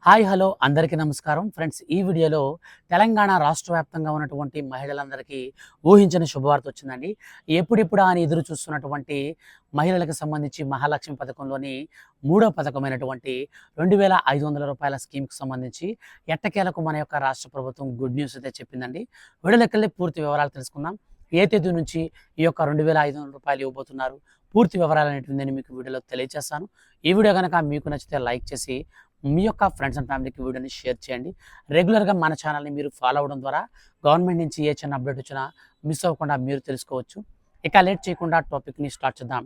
Hi hello అందరికీ నమస్కారం friends. ఈ వీడియోలో తెలంగాణ రాష్ట్ర వ్యాప్తంగా ఉన్నటువంటి మహిళలందరికీ ఊహించని శుభవార్త వచ్చిందండి. ఎప్పుడెప్పుడా అని ఎదురు చూస్తున్నటువంటి మహిళలకు సంబంధించి మహాలక్ష్మి పథకంలోని మూడో పథకమైనటువంటి రూ. 2500 స్కీమ్కి సంబంధించి ఎట్టకేలకు మన యొక్క రాష్ట్ర ప్రభుత్వం గుడ్ న్యూస్ అయితే చెప్పిందండి. వీడియోలోకెళ్ళి పూర్తి వివరాలు తెలుసుకుందాం. ఏ తేదీ నుంచి ఈ యొక్క రూ. 2500 ఇవ్వబోతున్నారు, పూర్తి వివరాలు అనేటివి నేను మీకు వీడియోలో తెలియజేస్తాను. ఈ వీడియో కనుక మీకు నచ్చితే లైక్ చేసి మీ యొక్క ఫ్రెండ్స్ అండ్ ఫ్యామిలీకి వీడియోని షేర్ చేయండి. రెగ్యులర్గా మన ఛానల్ని మీరు ఫాలో అవ్వడం ద్వారా గవర్నమెంట్ నుంచి ఏ చిన్న అప్డేట్ వచ్చినా మిస్ అవ్వకుండా మీరు తెలుసుకోవచ్చు. ఇక లేట్ చేయకుండా టాపిక్ని స్టార్ట్ చేద్దాం.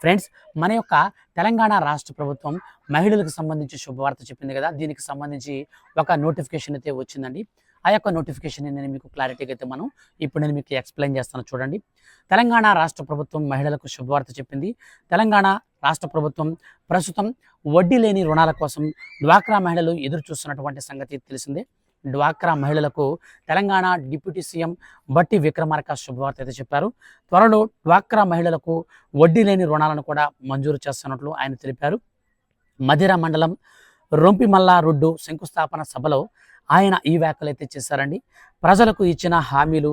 ఫ్రెండ్స్, మన యొక్క తెలంగాణ రాష్ట్ర ప్రభుత్వం మహిళలకు సంబంధించి శుభవార్త చెప్పింది కదా, దీనికి సంబంధించి ఒక నోటిఫికేషన్ అయితే వచ్చిందండి. ఆ యొక్క నోటిఫికేషన్ నేను మీకు క్లారిటీగా అయితే ఇప్పుడు నేను మీకు ఎక్స్ప్లెయిన్ చేస్తాను. చూడండి, తెలంగాణ రాష్ట్ర ప్రభుత్వం మహిళలకు శుభవార్త చెప్పింది. తెలంగాణ రాష్ట్ర ప్రభుత్వం ప్రస్తుతం వడ్డీ లేని రుణాల కోసం డ్వాక్రా మహిళలు ఎదురు చూస్తున్నటువంటి సంగతి తెలిసిందే. డ్వాక్రా మహిళలకు తెలంగాణ డిప్యూటీ సీఎం బట్టి విక్రమార్క శుభవార్త అయితే చెప్పారు. త్వరలో డ్వాక్రా మహిళలకు వడ్డీ లేని రుణాలను కూడా మంజూరు చేస్తున్నట్లు ఆయన తెలిపారు. మధిర మండలం రొంపిమల్లారుడ్డు శంకుస్థాపన సభలో ఆయన ఈ వ్యాఖ్యలు అయితే చేశారండి. ప్రజలకు ఇచ్చిన హామీలు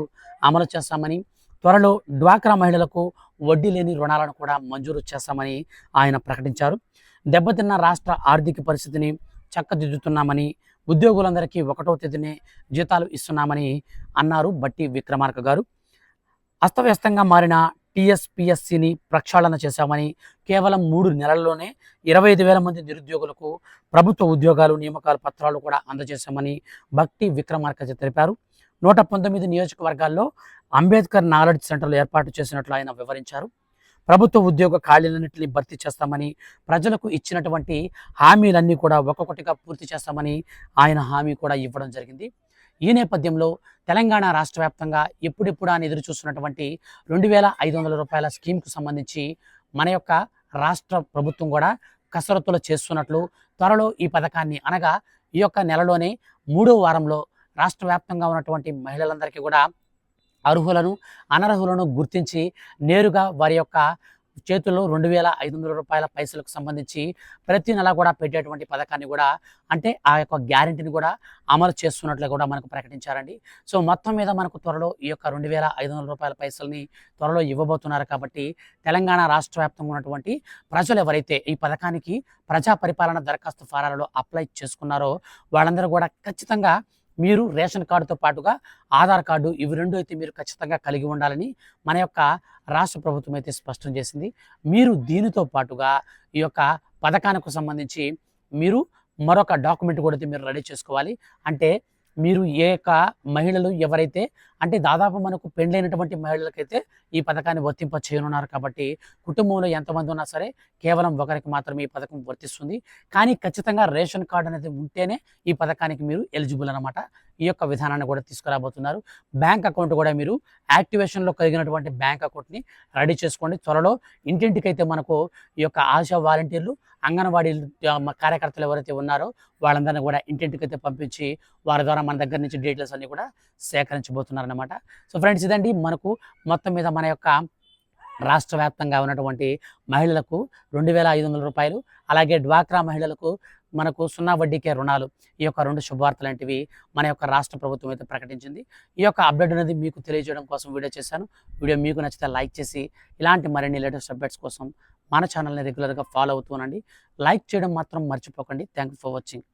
అమలు చేస్తామని, త్వరలో డ్వాక్రా మహిళలకు వడ్డీ లేని రుణాలను కూడా మంజూరు చేస్తామని ఆయన ప్రకటించారు. దెబ్బతిన్న రాష్ట్ర ఆర్థిక పరిస్థితిని చక్కదిద్దుతున్నామని, ఉద్యోగులందరికీ 1వ తేదీనే జీతాలు ఇస్తున్నామని అన్నారు బట్టి విక్రమార్క గారు. అస్తవ్యస్తంగా మారిన టీఎస్పీఎస్సీని ప్రక్షాళన చేశామని, కేవలం 3 నెలల్లోనే 25,000 మంది నిరుద్యోగులకు ప్రభుత్వ ఉద్యోగాలు నియామకాల పత్రాలు కూడా అందజేశామని బట్టి విక్రమార్క తెలిపారు. 119 నియోజకవర్గాల్లో అంబేద్కర్ నాలెడ్జ్ సెంటర్లు ఏర్పాటు చేసినట్లు ఆయన వివరించారు. ప్రభుత్వ ఉద్యోగ ఖాళీలన్నింటినీ భర్తీ చేస్తామని, ప్రజలకు ఇచ్చినటువంటి హామీలన్నీ కూడా ఒక్కొక్కటిగా పూర్తి చేస్తామని ఆయన హామీ కూడా ఇవ్వడం జరిగింది. ఈ నేపథ్యంలో తెలంగాణ రాష్ట్ర వ్యాప్తంగా ఎప్పుడెప్పుడా అని ఎదురు చూస్తున్నటువంటి రూ. 2500 స్కీమ్కు సంబంధించి మన యొక్క రాష్ట్ర ప్రభుత్వం కూడా కసరత్తులు చేస్తున్నట్లు, త్వరలో ఈ పథకాన్ని అనగా ఈ యొక్క నెలలోనే 3వ వారంలో రాష్ట్ర వ్యాప్తంగా ఉన్నటువంటి మహిళలందరికీ కూడా అర్హులను అనర్హులను గుర్తించి నేరుగా వారి యొక్క చేతుల్లో రూ. 2500 పైసలకు సంబంధించి ప్రతి నెల కూడా పెట్టేటువంటి పథకాన్ని కూడా, అంటే ఆ యొక్క గ్యారెంటీని కూడా అమలు చేస్తున్నట్లు కూడా మనకు ప్రకటించారండి. సో మొత్తం మీద మనకు త్వరలో ఈ యొక్క రూ. 2500 పైసల్ని త్వరలో ఇవ్వబోతున్నారు. కాబట్టి తెలంగాణ రాష్ట్ర వ్యాప్తంగా ఉన్నటువంటి ప్రజలు ఎవరైతే ఈ పథకానికి ప్రజా పరిపాలన దరఖాస్తు ఫారాలలో అప్లై చేసుకున్నారో వాళ్ళందరూ కూడా ఖచ్చితంగా మీరు రేషన్ కార్డుతో పాటుగా ఆధార్ కార్డు, ఇవి 2 అయితే మీరు ఖచ్చితంగా కలిగి ఉండాలని మన యొక్క రాష్ట్ర ప్రభుత్వం అయితే స్పష్టం చేసింది. మీరు దీనితో పాటుగా ఈ యొక్క పథకానికి సంబంధించి మీరు మరొక డాక్యుమెంట్ కూడా అయితే మీరు రెడీ చేసుకోవాలి. అంటే మీరు ఏ యొక్క మహిళలు ఎవరైతే, అంటే దాదాపు మనకు పెండ్లైనటువంటి మహిళలకైతే ఈ పథకాన్ని వర్తింప చేయనున్నారు. కాబట్టి కుటుంబంలో ఎంతమంది ఉన్నా సరే కేవలం ఒకరికి మాత్రమే ఈ పథకం వర్తిస్తుంది. కానీ ఖచ్చితంగా రేషన్ కార్డు అనేది ఉంటేనే ఈ పథకానికి మీరు ఎలిజిబుల్ అనమాట. ఈ యొక్క విధానాన్ని కూడా తీసుకురాబోతున్నారు. బ్యాంక్ అకౌంట్ కూడా మీరు యాక్టివేషన్లో కలిగినటువంటి బ్యాంక్ అకౌంట్ని రెడీ చేసుకోండి. త్వరలో ఇంటింటికైతే మనకు ఈ యొక్క ఆశా వాలంటీర్లు, అంగన్వాడీ కార్యకర్తలు ఎవరైతే ఉన్నారో వాళ్ళందరినీ కూడా ఇంటింటికైతే పంపించి వారి ద్వారా మన దగ్గర నుంచి డీటెయిల్స్ అన్నీ కూడా సేకరించబోతున్నారన్నమాట. సో ఫ్రెండ్స్, ఇదండి మనకు మొత్తం మీద మన యొక్క రాష్ట్ర వ్యాప్తంగా ఉన్నటువంటి మహిళలకు రూ. 2500, అలాగే డ్వాక్రా మహిళలకు మనకు 0 వడ్డీకే రుణాలు, ఈ యొక్క 2 శుభవార్తలు లాంటివి మన యొక్క రాష్ట్ర ప్రభుత్వం అయితే ప్రకటించింది. ఈ యొక్క అప్డేట్ అనేది మీకు తెలియజేయడం కోసం వీడియో చేశాను. వీడియో మీకు నచ్చితే లైక్ చేసి ఇలాంటి మరిన్ని లేటెస్ట్ అప్డేట్స్ కోసం మన ఛానల్ని రెగ్యులర్గా ఫాలో అవుతూనండి. లైక్ చేయడం మాత్రం మర్చిపోకండి. Thank you for watching.